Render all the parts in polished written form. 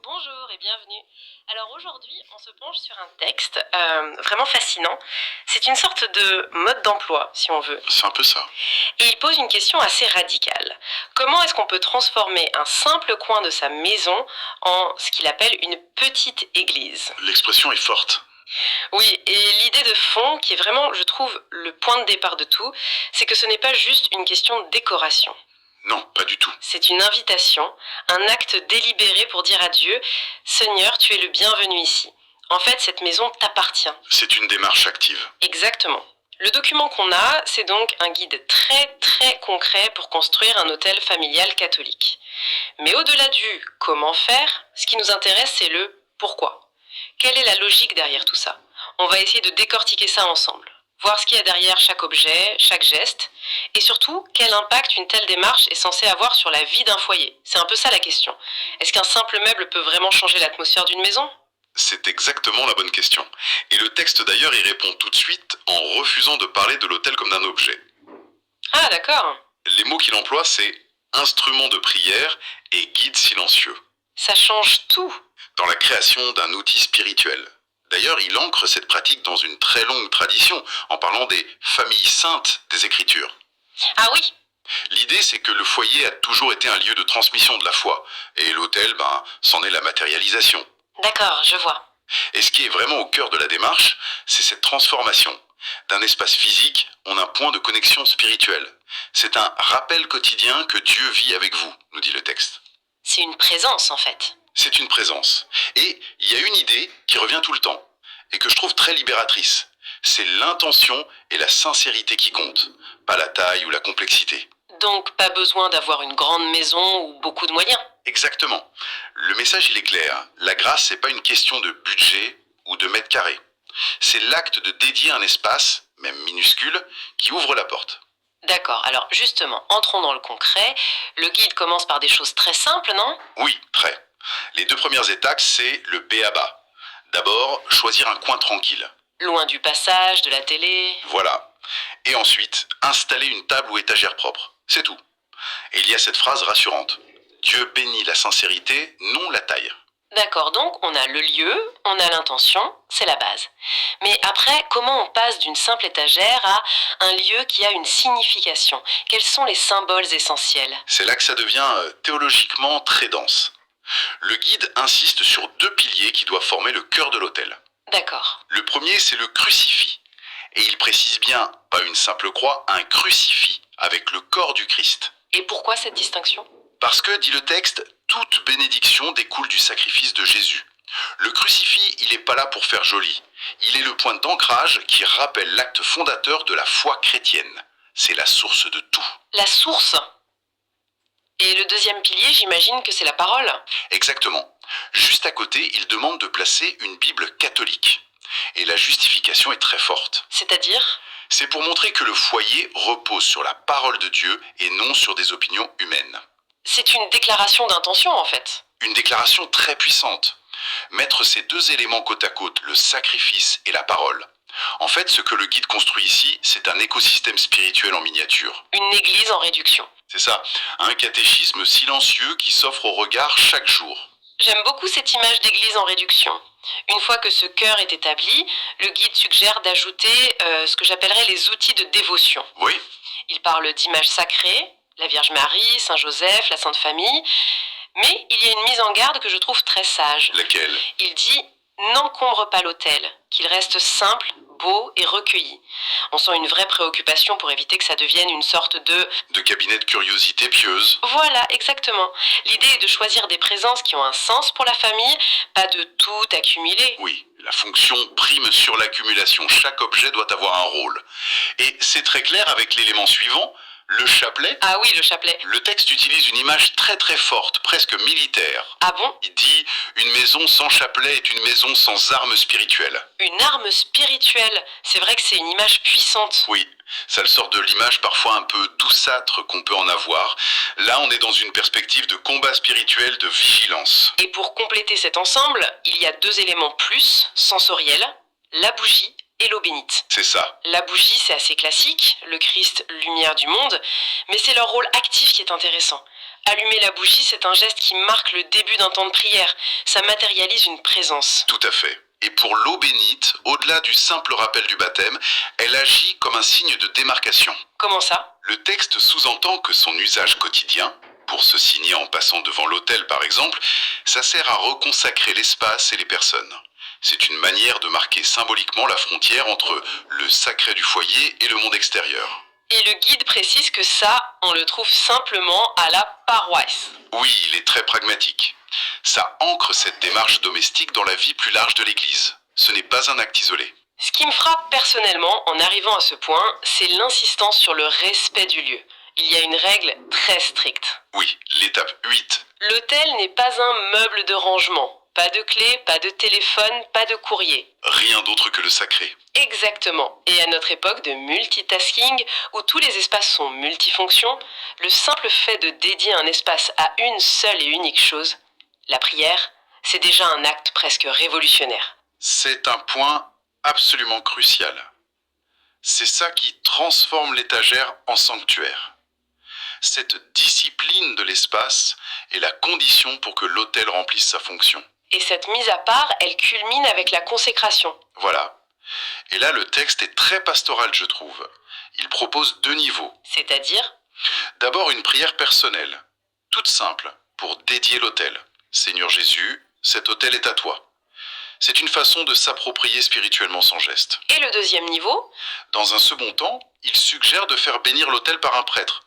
Bonjour et bienvenue. Alors aujourd'hui, on se penche sur un texte vraiment fascinant. C'est une sorte de mode d'emploi, si on veut. C'est un peu ça. Et il pose une question assez radicale. Comment est-ce qu'on peut transformer un simple coin de sa maison en ce qu'il appelle une petite église? L'expression est forte. Oui, et l'idée de fond, qui est vraiment, je trouve, le point de départ de tout, c'est que ce n'est pas juste une question de décoration. Non, pas du tout. C'est une invitation, un acte délibéré pour dire à Dieu, Seigneur, tu es le bienvenu ici. En fait, cette maison t'appartient. C'est une démarche active. Exactement. Le document qu'on a, c'est donc un guide très concret pour construire un hôtel familial catholique. Mais au-delà du comment faire, ce qui nous intéresse, c'est le pourquoi. Quelle est la logique derrière tout ça? On va essayer de décortiquer ça ensemble. Voir ce qu'il y a derrière chaque objet, chaque geste, et surtout, quel impact une telle démarche est censée avoir sur la vie d'un foyer. C'est un peu ça la question. Est-ce qu'un simple meuble peut vraiment changer l'atmosphère d'une maison? C'est exactement la bonne question. Et le texte d'ailleurs y répond tout de suite en refusant de parler de l'autel comme d'un objet. Ah d'accord, Les mots qu'il emploie, c'est instrument de prière et guide silencieux, ça change tout. dans la création d'un outil spirituel. D'ailleurs, il ancre cette pratique dans une très longue tradition, en parlant des familles saintes des Écritures. Ah oui, L'idée, c'est que le foyer a toujours été un lieu de transmission de la foi, et l'autel, c'en est la matérialisation. d'accord, je vois. Et ce qui est vraiment au cœur de la démarche, c'est cette transformation. D'un espace physique en un point de connexion spirituelle. C'est un rappel quotidien que Dieu vit avec vous, nous dit le texte. C'est une présence en fait. C'est une présence. Et il y a une idée qui revient tout le temps, et que je trouve très libératrice. C'est l'intention et la sincérité qui comptent, pas la taille ou la complexité. Donc pas besoin d'avoir une grande maison ou beaucoup de moyens. Exactement. Le message, il est clair. La grâce, c'est pas une question de budget ou de mètres carrés. C'est l'acte de dédier un espace, même minuscule, qui ouvre la porte. D'accord, alors justement, entrons dans le concret. Le guide commence par des choses très simples, non? Oui, très. Les deux premières étapes, c'est le b.a.-ba. D'abord, choisir un coin tranquille. Loin du passage, de la télé. Voilà. Et ensuite, installer une table ou étagère propre. C'est tout. Et il y a cette phrase rassurante. Dieu bénit la sincérité, non la taille. D'accord, donc on a le lieu, on a l'intention, c'est la base. Mais après, comment on passe d'une simple étagère à un lieu qui a une signification? Quels sont les symboles essentiels? C'est là que ça devient théologiquement très dense. Le guide insiste sur deux piliers qui doivent former le cœur de l'autel. D'accord. Le premier, c'est le crucifix. Et il précise bien, pas une simple croix, un crucifix, avec le corps du Christ. Et pourquoi cette distinction? Parce que, dit le texte, toute bénédiction découle du sacrifice de Jésus. Le crucifix, il n'est pas là pour faire joli. Il est le point d'ancrage qui rappelle l'acte fondateur de la foi chrétienne. C'est la source de tout. La source. Et le deuxième pilier, j'imagine que c'est la parole. Exactement. Juste à côté, il demande de placer une Bible catholique. Et la justification est très forte. C'est-à-dire? C'est pour montrer que le foyer repose sur la parole de Dieu et non sur des opinions humaines. C'est une déclaration d'intention en fait. Une déclaration très puissante. Mettre ces deux éléments côte à côte, le sacrifice et la parole. En fait, ce que le guide construit ici, c'est un écosystème spirituel en miniature. Une église en réduction. C'est ça, un catéchisme silencieux qui s'offre au regard chaque jour. J'aime beaucoup cette image d'église en réduction. Une fois que ce cœur est établi, le guide suggère d'ajouter ce que j'appellerais les outils de dévotion. Oui, Il parle d'images sacrées, la Vierge Marie, Saint Joseph, la Sainte Famille, mais il y a une mise en garde que je trouve très sage. laquelle? Il dit n'encombre pas l'autel, qu'il reste simple, beau et recueilli. On sent une vraie préoccupation pour éviter que ça devienne une sorte de... De cabinet de curiosité pieuse. Voilà, exactement. L'idée est de choisir des présences qui ont un sens pour la famille, pas de tout accumuler. Oui, la fonction prime sur l'accumulation. Chaque objet doit avoir un rôle. Et c'est très clair avec l'élément suivant, le chapelet. Ah oui, le chapelet. Le texte utilise une image très forte, presque militaire. Ah bon? Il dit « Une maison sans chapelet est une maison sans arme spirituelle Une arme spirituelle. C'est vrai que c'est une image puissante. ». Oui, ça le sort de l'image parfois un peu douceâtre qu'on peut en avoir. Là, on est dans une perspective de combat spirituel, de vigilance. Et pour compléter cet ensemble, il y a deux éléments plus, sensoriels, la bougie et l'eau bénite. C'est ça. La bougie, c'est assez classique, le Christ, lumière du monde, mais c'est leur rôle actif qui est intéressant. Allumer la bougie, c'est un geste qui marque le début d'un temps de prière. Ça matérialise une présence. Tout à fait. Et pour l'eau bénite, au-delà du simple rappel du baptême, elle agit comme un signe de démarcation. Comment ça? Le texte sous-entend que son usage quotidien, pour se signer en passant devant l'autel par exemple, ça sert à reconsacrer l'espace et les personnes. C'est une manière de marquer symboliquement la frontière entre le sacré du foyer et le monde extérieur. Et le guide précise que ça, on le trouve simplement à la paroisse. Oui, il est très pragmatique. Ça ancre cette démarche domestique dans la vie plus large de l'Église. Ce n'est pas un acte isolé. Ce qui me frappe personnellement en arrivant à ce point, c'est l'insistance sur le respect du lieu. Il y a une règle très stricte. Oui, l'étape 8. L'hôtel n'est pas un meuble de rangement. Pas de clé, pas de téléphone, pas de courrier. Rien d'autre que le sacré. Exactement. Et à notre époque de multitasking, où tous les espaces sont multifonctions, le simple fait de dédier un espace à une seule et unique chose, la prière, c'est déjà un acte presque révolutionnaire. C'est un point absolument crucial. C'est ça qui transforme l'étagère en sanctuaire. Cette discipline de l'espace est la condition pour que l'autel remplisse sa fonction. Et cette mise à part, elle culmine avec la consécration. Voilà. Et là, le texte est très pastoral, je trouve. Il propose 2 niveaux. C'est-à-dire, D'abord, une prière personnelle, toute simple, pour dédier l'autel. Seigneur Jésus, cet autel est à toi. C'est une façon de s'approprier spirituellement son geste. et le deuxième niveau, Dans un second temps, il suggère de faire bénir l'autel par un prêtre,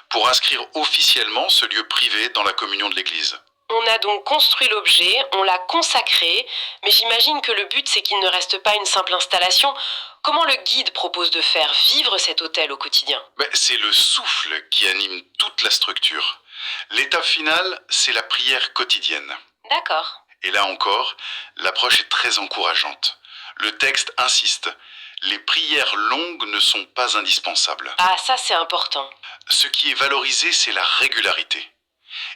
pour inscrire officiellement ce lieu privé dans la communion de l'Église. on a donc construit l'objet, on l'a consacré, mais j'imagine que le but c'est qu'il ne reste pas une simple installation. Comment le guide propose de faire vivre cet hôtel au quotidien? Mais c'est le souffle qui anime toute la structure. L'étape finale, c'est la prière quotidienne. D'accord. Et là encore, l'approche est très encourageante. Le texte insiste. Les prières longues ne sont pas indispensables. Ah, ça c'est important. Ce qui est valorisé, c'est la régularité.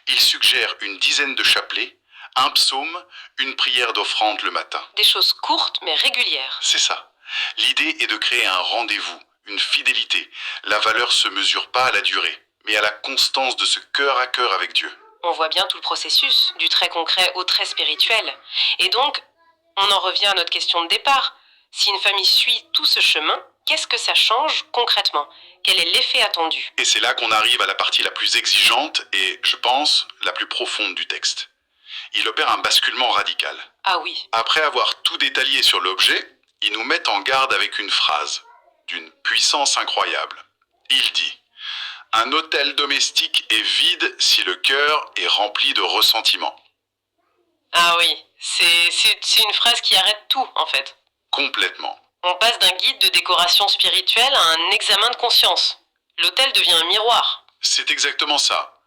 Il suggère une dizaine de chapelets, un psaume, une prière d'offrande le matin. Des choses courtes mais régulières. C'est ça. L'idée est de créer un rendez-vous, une fidélité. La valeur se mesure pas à la durée, mais à la constance de ce cœur à cœur avec Dieu. On voit bien tout le processus, du très concret au très spirituel. Et donc, on en revient à notre question de départ. Si une famille suit tout ce chemin, qu'est-ce que ça change concrètement? Quel est l'effet attendu? Et c'est là qu'on arrive à la partie la plus exigeante et, je pense, la plus profonde du texte. Il opère un basculement radical. Ah oui, Après avoir tout détaillé sur l'objet, il nous met en garde avec une phrase, d'une puissance incroyable. Il dit « Un autel domestique est vide si le cœur est rempli de ressentiment. ah oui, c'est une phrase qui arrête tout en fait. » Complètement. On passe d'un guide de décoration spirituelle à un examen de conscience. L'hôtel devient un miroir. C'est exactement ça.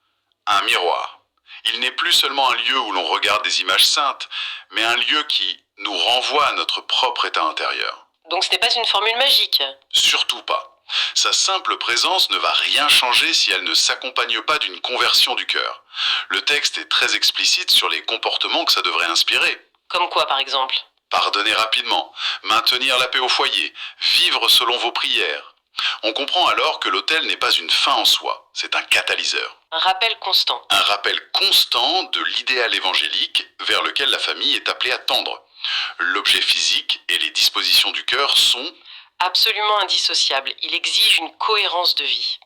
Un miroir. Il n'est plus seulement un lieu où l'on regarde des images saintes, mais un lieu qui nous renvoie à notre propre état intérieur. Donc ce n'est pas une formule magique. Surtout pas. Sa simple présence ne va rien changer si elle ne s'accompagne pas d'une conversion du cœur. Le texte est très explicite sur les comportements que ça devrait inspirer. Comme quoi par exemple? Pardonner rapidement, maintenir la paix au foyer, vivre selon vos prières. On comprend alors que l'autel n'est pas une fin en soi, c'est un catalyseur. Un rappel constant. Un rappel constant de l'idéal évangélique vers lequel la famille est appelée à tendre. L'objet physique et les dispositions du cœur sont... Absolument indissociable. Il exige une cohérence de vie.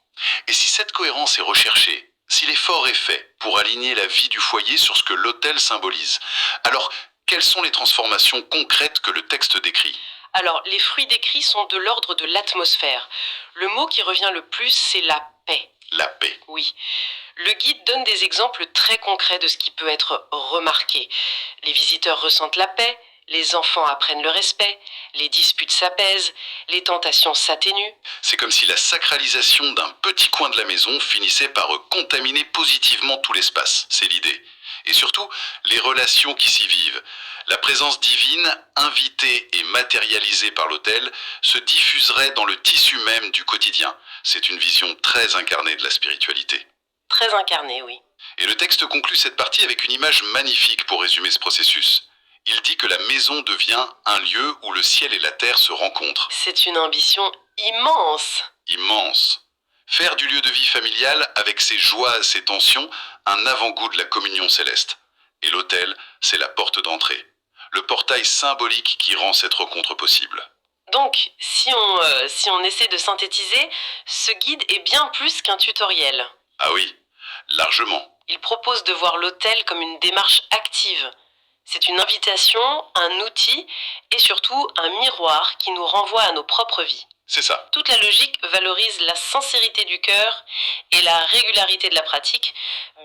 Et si cette cohérence est recherchée, si l'effort est fait pour aligner la vie du foyer sur ce que l'autel symbolise, alors quelles sont les transformations concrètes que le texte décrit? Alors, les fruits décrits sont de l'ordre de l'atmosphère. Le mot qui revient le plus, c'est la paix. La paix. Oui. Le guide donne des exemples très concrets de ce qui peut être remarqué. Les visiteurs ressentent la paix, les enfants apprennent le respect, les disputes s'apaisent, les tentations s'atténuent. C'est comme si la sacralisation d'un petit coin de la maison finissait par contaminer positivement tout l'espace. C'est l'idée. Et surtout, les relations qui s'y vivent. La présence divine, invitée et matérialisée par l'autel, se diffuserait dans le tissu même du quotidien. C'est une vision très incarnée de la spiritualité. Très incarné, oui. Et le texte conclut cette partie avec une image magnifique pour résumer ce processus. Il dit que la maison devient un lieu où le ciel et la terre se rencontrent. C'est une ambition immense. Immense. Faire du lieu de vie familial, avec ses joies, ses tensions, un avant-goût de la communion céleste. Et l'autel, c'est la porte d'entrée. Le portail symbolique qui rend cette rencontre possible. Donc, si on essaie de synthétiser, ce guide est bien plus qu'un tutoriel. Ah oui, largement. Il propose de voir l'autel comme une démarche active. C'est une invitation, un outil et surtout un miroir qui nous renvoie à nos propres vies. C'est ça. Toute la logique valorise la sincérité du cœur et la régularité de la pratique,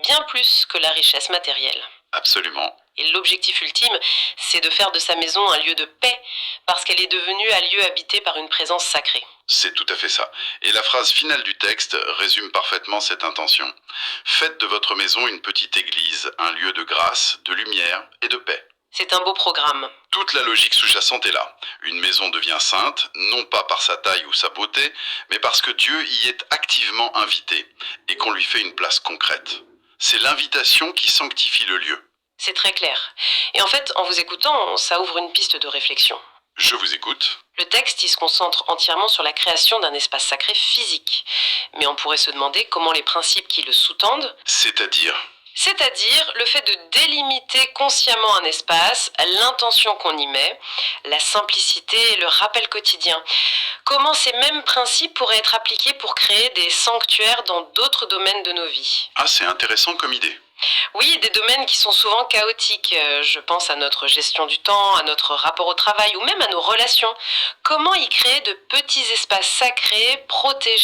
bien plus que la richesse matérielle. Absolument. Et l'objectif ultime, c'est de faire de sa maison un lieu de paix, parce qu'elle est devenue un lieu habité par une présence sacrée. C'est tout à fait ça. Et la phrase finale du texte résume parfaitement cette intention. Faites de votre maison une petite église, un lieu de grâce, de lumière et de paix. C'est un beau programme. Toute la logique sous-jacente est là. Une maison devient sainte, non pas par sa taille ou sa beauté, mais parce que Dieu y est activement invité et qu'on lui fait une place concrète. C'est l'invitation qui sanctifie le lieu. C'est très clair. Et en fait, en vous écoutant, ça ouvre une piste de réflexion. Je vous écoute. Le texte, il se concentre entièrement sur la création d'un espace sacré physique. Mais on pourrait se demander comment les principes qui le sous-tendent, C'est-à-dire le fait de délimiter consciemment un espace, l'intention qu'on y met, la simplicité et le rappel quotidien. Comment ces mêmes principes pourraient être appliqués pour créer des sanctuaires dans d'autres domaines de nos vies. Ah, c'est intéressant comme idée. Oui, des domaines qui sont souvent chaotiques. Je pense à notre gestion du temps, à notre rapport au travail ou même à nos relations. Comment y créer de petits espaces sacrés, protégés